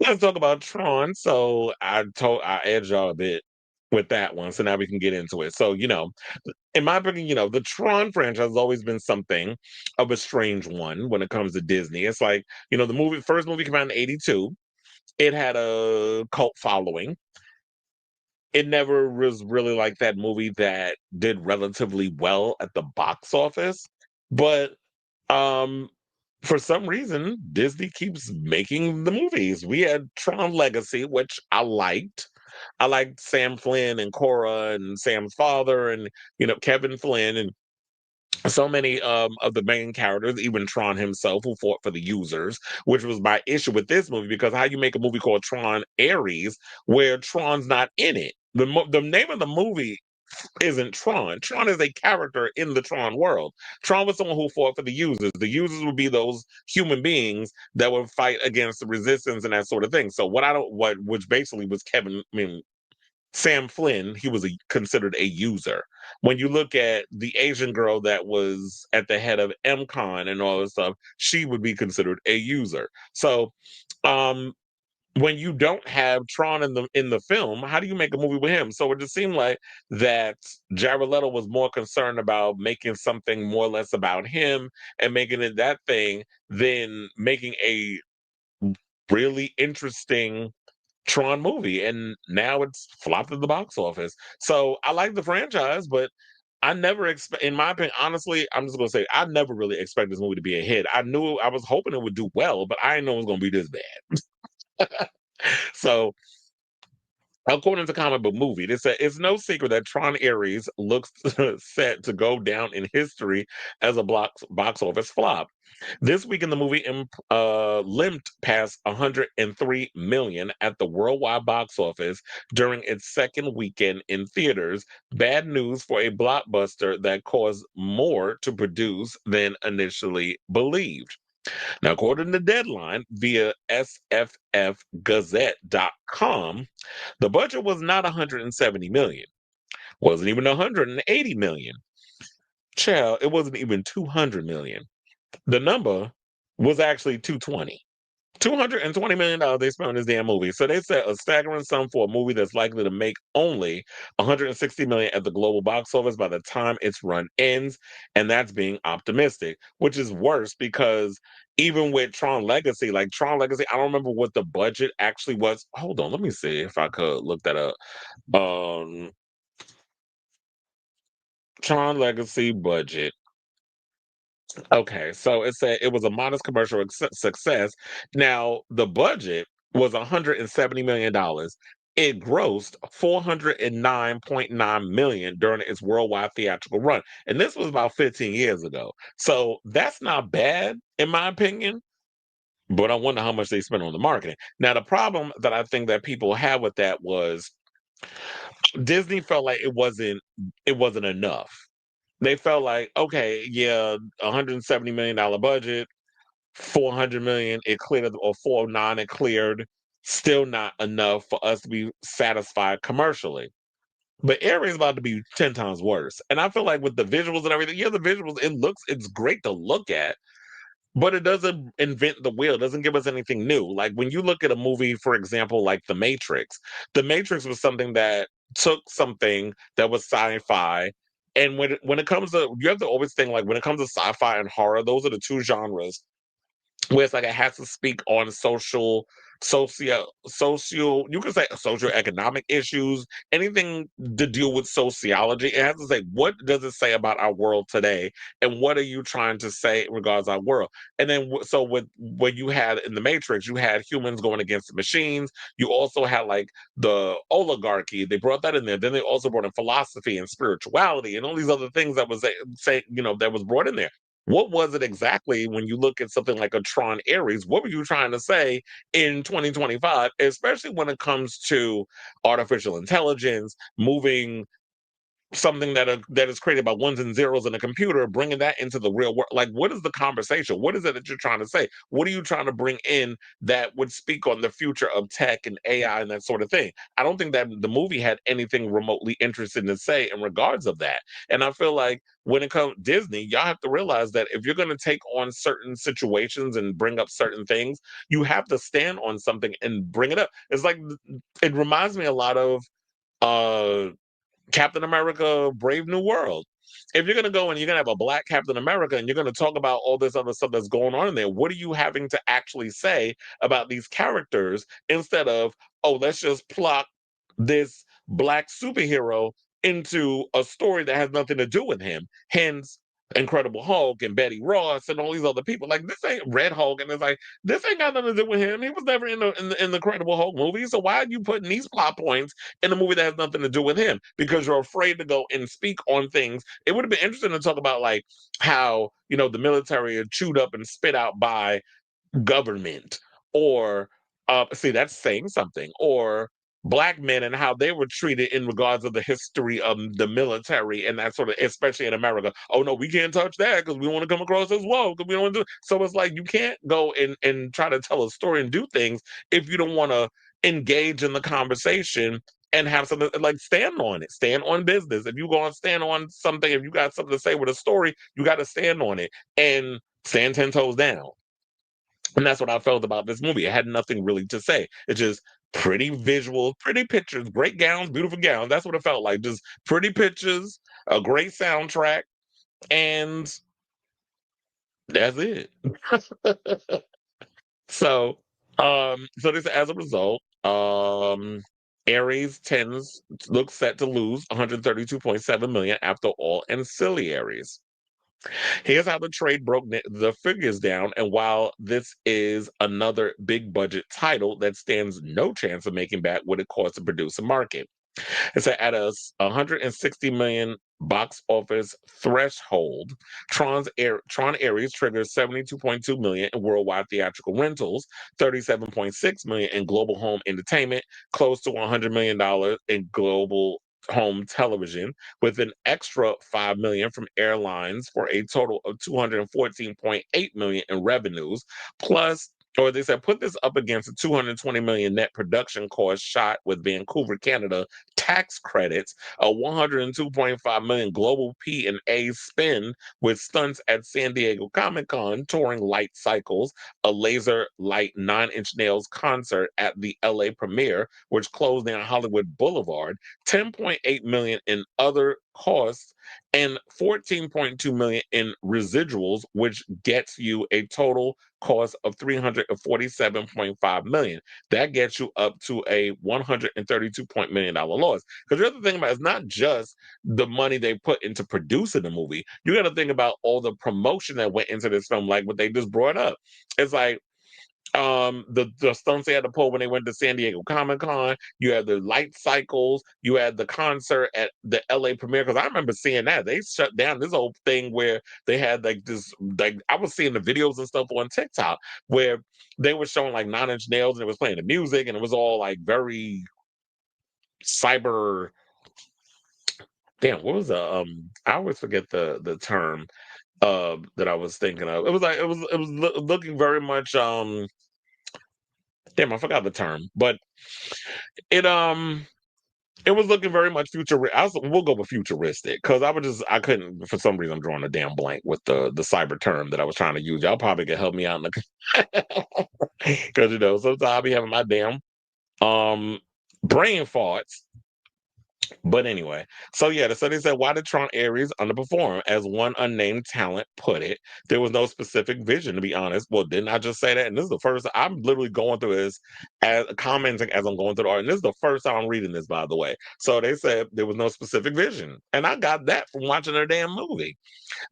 let's talk about Tron. So I edged y'all a bit with that one. So now we can get into it. So, in my opinion, the Tron franchise has always been something of a strange one when it comes to Disney. It's like, the first movie came out in 82. It had a cult following. It never was really like that movie that did relatively well at the box office. But um for some reason, Disney keeps making the movies. We had Tron Legacy, which I liked. I liked Sam Flynn and Cora and Sam's father and Kevin Flynn and so many of the main characters, even Tron himself, who fought for the users, which was my issue with this movie because how you make a movie called Tron Ares where Tron's not in it? The name of the movie isn't Tron. Tron is a character in the Tron world. Tron was someone who fought for the users. The users would be those human beings that would fight against the resistance and that sort of thing. So which basically was Sam Flynn, he was considered a user. When you look at the Asian girl that was at the head of MCon and all this stuff, she would be considered a user. So, um, when you don't have Tron in the film, how do you make a movie with him? So it just seemed like that Jared Leto was more concerned about making something more or less about him and making it that thing than making a really interesting Tron movie, and now it's flopped at the box office. So I like the franchise, but I never expect, in my opinion, honestly, I'm just gonna say I never really expected this movie to be a hit. I was hoping it would do well, but I didn't know it was gonna be this bad. So according to Comic Book Movie, they said it's no secret that Tron Ares looks set to go down in history as a box office flop. This week in the movie limped past 103 million at the worldwide box office during its second weekend in theaters. Bad news for a blockbuster that cost more to produce than initially believed. Now, according to Deadline via sffgazette.com, the budget was not 170 million, wasn't even 180 million. Child, it wasn't even 200 million. The number was actually 220. $220 million they spent on this damn movie. So they said a staggering sum for a movie that's likely to make only 160 million at the global box office by the time its run ends. And that's being optimistic, which is worse because even with Tron Legacy, like Tron Legacy, I don't remember what the budget actually was. Hold on, let me see if I could look that up. Um Tron Legacy budget. Okay, so it said it was a modest commercial success. Now, the budget was $170 million. It grossed 409.9 million during its worldwide theatrical run. And this was about 15 years ago. So that's not bad, in my opinion. But I wonder how much they spent on the marketing. Now, the problem that I think that people had with that was Disney felt like it wasn't enough. They felt like, okay, yeah, $170 million budget, 400 million it cleared, or 409 it cleared, still not enough for us to be satisfied commercially. But Ares is about to be 10 times worse. And I feel like with the visuals and everything, yeah, the visuals, it's great to look at, but it doesn't invent the wheel. It doesn't give us anything new. Like when you look at a movie, for example, like The Matrix was something that took something that was sci-fi. And when it comes to, you have to always think like when it comes to sci-fi and horror, those are the two genres where it's like it has to speak on social, you can say social economic issues, anything to deal with sociology. It has to say, what does it say about our world today, and what are you trying to say in regards to our world? And then so with what you had in the Matrix, you had humans going against the machines. You also had like the oligarchy. They brought that in there. Then they also brought in philosophy and spirituality and all these other things that was that was brought in there. What was it exactly when you look at something like a Tron Ares? What were you trying to say in 2025, especially when it comes to artificial intelligence moving something that is created by ones and zeros in a computer, bringing that into the real world. Like, what is the conversation? What is it that you're trying to say? What are you trying to bring in that would speak on the future of tech and AI and that sort of thing? I don't think that the movie had anything remotely interesting to say in regards of that. And I feel like when it comes Disney, y'all have to realize that if you're going to take on certain situations and bring up certain things, you have to stand on something and bring it up. It's like it reminds me a lot of uh Captain America Brave New World. If you're gonna go and you're gonna have a black Captain America and you're gonna talk about all this other stuff that's going on in there, what are you having to actually say about these characters instead of, oh, let's just plot this black superhero into a story that has nothing to do with him? Hence Incredible Hulk and Betty Ross and all these other people. Like, this ain't Red Hulk, and it's like, this ain't got nothing to do with him. He was never in the Incredible Hulk movie. So why are you putting these plot points in a movie that has nothing to do with him? Because you're afraid to go and speak on things. It would have been interesting to talk about, like, how, the military are chewed up and spit out by government, or see, that's saying something, or black men and how they were treated in regards of the history of the military and that sort of, especially in America. Oh no, we can't touch that because we want to come across as woke, because we don't want to do. So it's like, you can't go and try to tell a story and do things if you don't want to engage in the conversation and have something, like, stand on it, stand on business. If you go and stand on something, if you got something to say with a story, you got to stand on it and stand 10 toes down. And that's what I felt about this movie. It had nothing really to say. It's just pretty visuals, pretty pictures, great gowns, beautiful gowns. That's what it felt like. Just pretty pictures, a great soundtrack, and that's it. So, so this, as a result, Aries tends looks set to lose 132.7 million after all ancillaries. Here's how the trade broke the figures down. And while this is another big budget title that stands no chance of making back what it costs to produce and market. It's at a 160 million box office threshold. Tron Ares triggers 72.2 million in worldwide theatrical rentals, 37.6 million in global home entertainment, close to $100 million in global home television, with an extra 5 million from airlines, for a total of 214.8 million in revenues. Plus, or they said, put this up against a 220 million net production cost shot with Vancouver, Canada tax credits, a 102.5 million global P&A spend with stunts at San Diego Comic-Con, touring light cycles, a laser light 9-inch nails concert at the LA premiere, which closed down Hollywood Boulevard, 10.8 million in other costs, and 14.2 million in residuals, which gets you a total cost of 347.5 million. That gets you up to a $132 million loss. Because the other thing about it, it's not just the money they put into producing the movie. You got to think about all the promotion that went into this film, like what they just brought up. It's like, the stunts they had to pull when they went to San Diego Comic Con. You had the light cycles. You had the concert at the LA premiere. Because I remember seeing that they shut down this whole thing where they had like this. Like, I was seeing the videos and stuff on TikTok where they were showing like 9-inch nails and it was playing the music and it was all like very cyber. Damn, what was the I always forget the term that I was thinking of. It was like it was looking very much damn, I forgot the term, but it it was looking very much we'll go with futuristic, because I couldn't, for some reason I'm drawing a damn blank with the cyber term that I was trying to use. Y'all probably can help me out in the because sometimes I'll be having my damn um brain farts. But anyway, so yeah, the study said, why did Tron Ares underperform? As one unnamed talent put it, there was no specific vision, to be honest. Well, didn't I just say that? And this is the first, I'm literally going through this, as commenting as I'm going through the art. And this is the first time I'm reading this, by the way. So they said there was no specific vision. And I got that from watching their damn movie.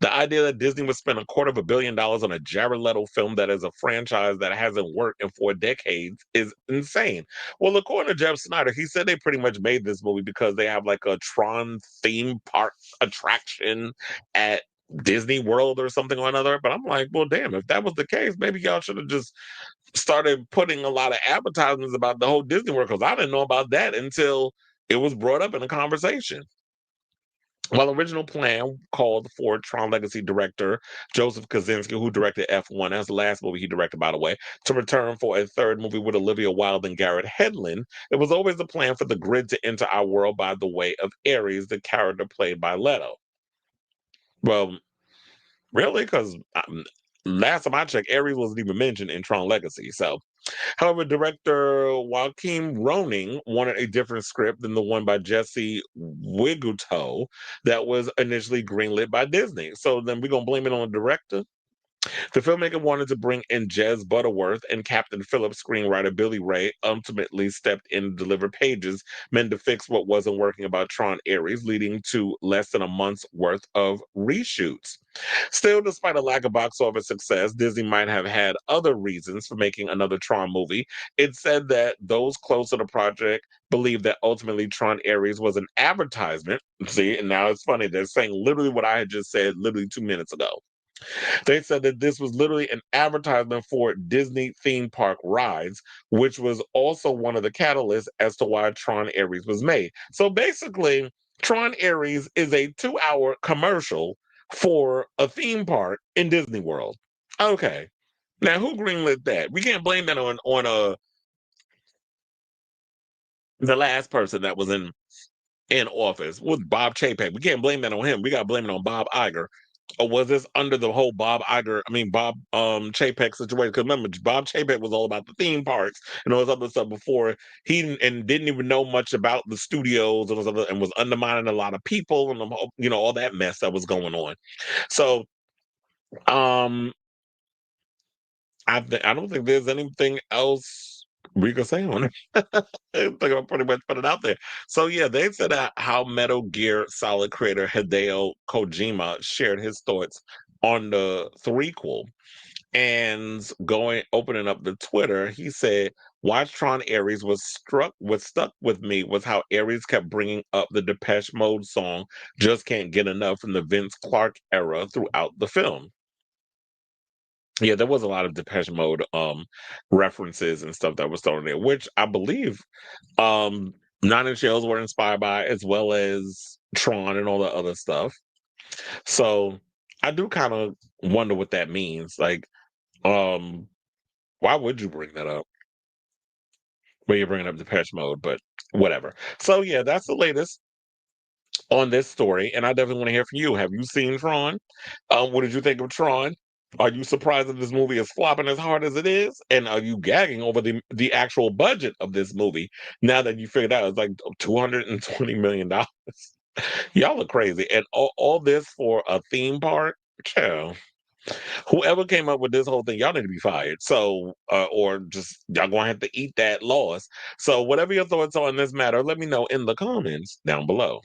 The idea that Disney would spend $250 million on a Jared Leto film that is a franchise that hasn't worked in 4 decades is insane. Well, according to Jeff Snyder, he said they pretty much made this movie because they have like a Tron theme park attraction at Disney World or something or another. But I'm like, well, damn, if that was the case, maybe y'all should have just started putting a lot of advertisements about the whole Disney World, because I didn't know about that until it was brought up in a conversation. While original plan called for Tron Legacy director Joseph Kaczynski, who directed F1, that's the last movie he directed, by the way, to return for a third movie with Olivia Wilde and Garrett Hedlund, it was always the plan for the grid to enter our world by the way of Ares, the character played by Leto. Well, really? Because last time I checked, Ares wasn't even mentioned in Tron Legacy. So, however, director Joaquin Roning wanted a different script than the one by Jesse Wiguto that was initially greenlit by Disney. So then we're gonna blame it on the director. The filmmaker wanted to bring in Jez Butterworth, and Captain Phillips screenwriter Billy Ray ultimately stepped in to deliver pages meant to fix what wasn't working about Tron Ares, leading to less than a month's worth of reshoots. Still, despite a lack of box office success, Disney might have had other reasons for making another Tron movie. It said that those close to the project believed that ultimately Tron Ares was an advertisement. See, and now it's funny, they're saying literally what I had just said literally 2 minutes ago. They said that this was literally an advertisement for Disney theme park rides, which was also one of the catalysts as to why Tron Ares was made. So basically, Tron Ares is a 2-hour commercial for a theme park in Disney World. Okay. Now who greenlit that? We can't blame that on the last person that was in office was Bob Chapek. We can't blame that on him. We got to blame it on Bob Iger. Or was this under the whole Bob Chapek situation? Because remember, Bob Chapek was all about the theme parks and all this other stuff before and didn't even know much about the studios and, and was undermining a lot of people and all that mess that was going on. So um I don't think there's anything else we can say on it. I think I pretty much put it out there. So yeah, they said that how Metal Gear Solid creator Hideo Kojima shared his thoughts on the threequel. And going opening up the Twitter, he said, "Watch Tron Ares was stuck with me was how Ares kept bringing up the Depeche Mode song Just Can't Get Enough from the Vince Clarke era throughout the film." Yeah, there was a lot of Depeche Mode references and stuff that was thrown in there, which I believe Nine Inch Nails were inspired by, as well as Tron and all the other stuff. So I do kind of wonder what that means. Like, um, why would you bring that up when you're bringing up Depeche Mode? But whatever. So yeah, that's the latest on this story, and I definitely want to hear from you. Have you seen Tron? What did you think of Tron? Are you surprised that this movie is flopping as hard as it is? And are you gagging over the actual budget of this movie now that you figured out it's like $220 million? Y'all are crazy. And all this for a theme park? Chill. Whoever came up with this whole thing, y'all need to be fired. So, or just y'all gonna have to eat that loss. So, whatever your thoughts are on this matter, let me know in the comments down below.